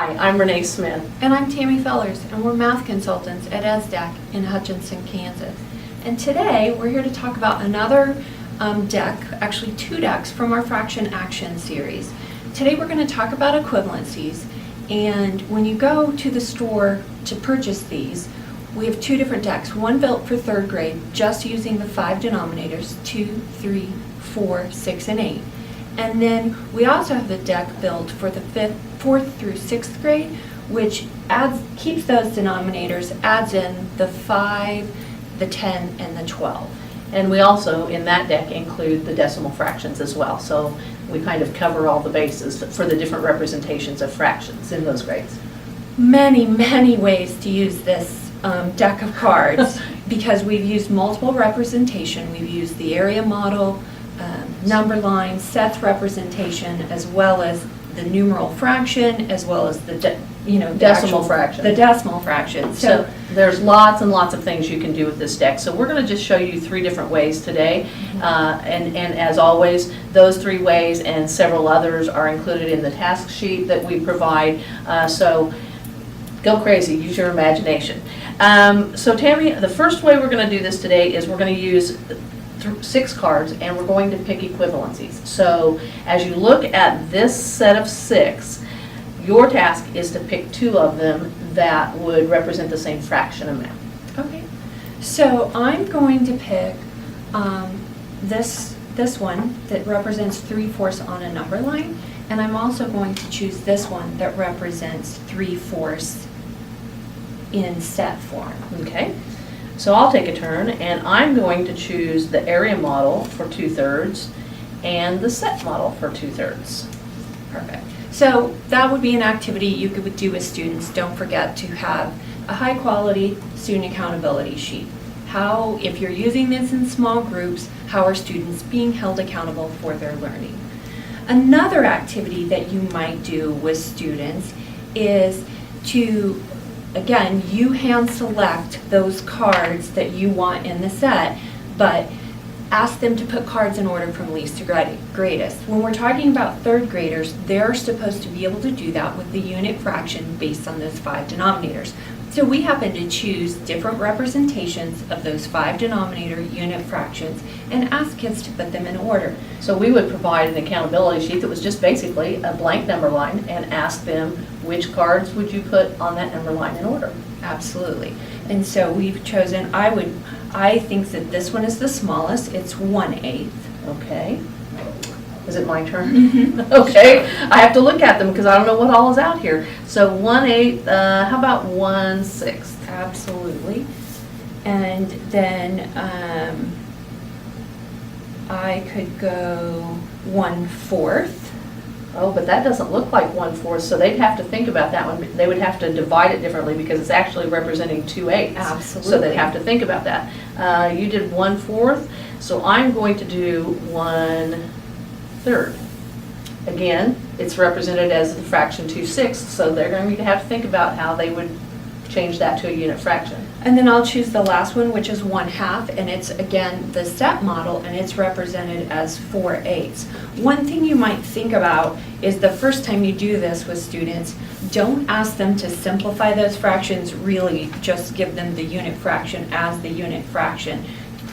Hi, I'm Renee Smith. And I'm Tammy Fellers, and we're math consultants at ESDAC in Hutchinson, Kansas. And today we're here to talk about another deck, actually two decks from our Fraction Action series. Today we're going to talk about equivalencies, and when you go to the store to purchase these, we have two different decks. One built for third grade, just using the 5 denominators, 2, 3, 4, 6, and 8. And then we also have the deck built for the 4th through 6th grade, which keeps those denominators, adds in the 5, the 10, and the 12. And we also, in that deck, include the decimal fractions as well. So we kind of cover all the bases for the different representations of fractions in those grades. Many, many ways to use this deck of cards because we've used multiple representation. We've used the area model, number line, sets representation, as well as the numeral fraction, as well as the decimal fraction. The decimal fraction. So there's lots and lots of things you can do with this deck. So we're going to just show you 3 different ways today. And as always, those 3 ways and several others are included in the task sheet that we provide. So go crazy, use your imagination. So Tammy, the first way we're going to do this today is we're going to use 6 cards, and we're going to pick equivalencies. So as you look at this set of 6, your task is to pick 2 of them that would represent the same fraction amount. Okay. So I'm going to pick this one that represents 3/4 on a number line, and I'm also going to choose this one that represents 3/4 in set form. Okay. So I'll take a turn, and I'm going to choose the area model for 2/3 and the set model for 2/3. Perfect. So that would be an activity you could do with students. Don't forget to have a high quality student accountability sheet. How, if you're using this in small groups, how are students being held accountable for their learning? Another activity that you might do with students is to, again, you hand select those cards that you want in the set, but ask them to put cards in order from least to greatest. When we're talking about third graders, they're supposed to be able to do that with the unit fraction based on those 5 denominators. So we happen to choose different representations of those 5 denominator unit fractions and ask kids to put them in order. So we would provide an accountability sheet that was just basically a blank number line and ask them which cards would you put on that number line in order. Absolutely. And so we've chosen, I think that this one is the smallest. It's 1/8. Okay. Is it my turn? Mm-hmm. Okay. I have to look at them because I don't know what all is out here. So 1/8, how about 1/6? Absolutely. And then I could go 1/4. Oh, but that doesn't look like 1/4, so they'd have to think about that one. They would have to divide it differently because it's actually representing 2/8. Absolutely. So they'd have to think about that. You did 1/4, so I'm going to do 1/3. Again, it's represented as the fraction 2/6, so they're going to have to think about how they would change that to a unit fraction. And then I'll choose the last one, which is 1/2, and it's again the set model, and it's represented as 4/8. One thing you might think about is the first time you do this with students, don't ask them to simplify those fractions, really just give them the unit fraction as the unit fraction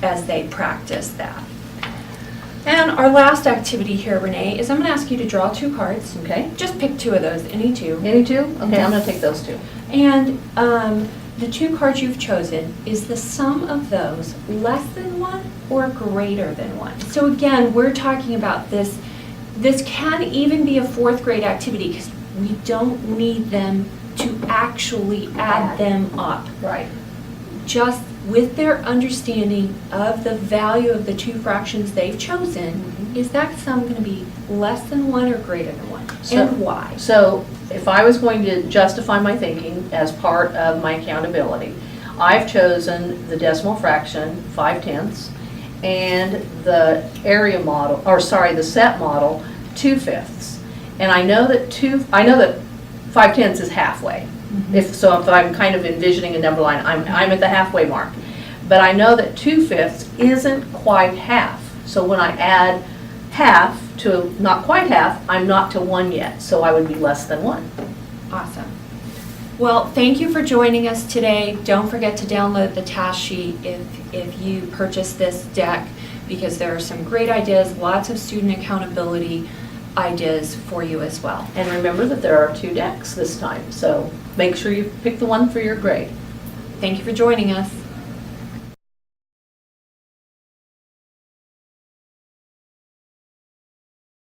as they practice that. And our last activity here, Renee, is I'm going to ask you to draw 2 cards. Okay. Just pick 2 of those, any 2. Any 2? Okay, I'm going to take those 2. And the 2 cards you've chosen, is the sum of those less than 1 or greater than 1? So again, we're talking about this. This can even be a 4th grade activity because we don't need them to actually add them up. Right. Just with their understanding of the value of the 2 fractions they've chosen, is that sum going to be less than 1 or greater than 1? And why? So if I was going to justify my thinking as part of my accountability, I've chosen the decimal fraction, 5/10, and the area model, or sorry, the set model, 2/5. And I know that 5/10 is halfway. If I'm kind of envisioning a number line, I'm at the halfway mark. But I know that 2/5 isn't quite half. So when I add half to not quite half, I'm not to 1 yet, so I would be less than 1. Awesome. Well, thank you for joining us today. Don't forget to download the task sheet if you purchase this deck, because there are some great ideas, lots of student accountability ideas for you as well. And remember that there are 2 decks this time, so make sure you pick the one for your grade. Thank you for joining us.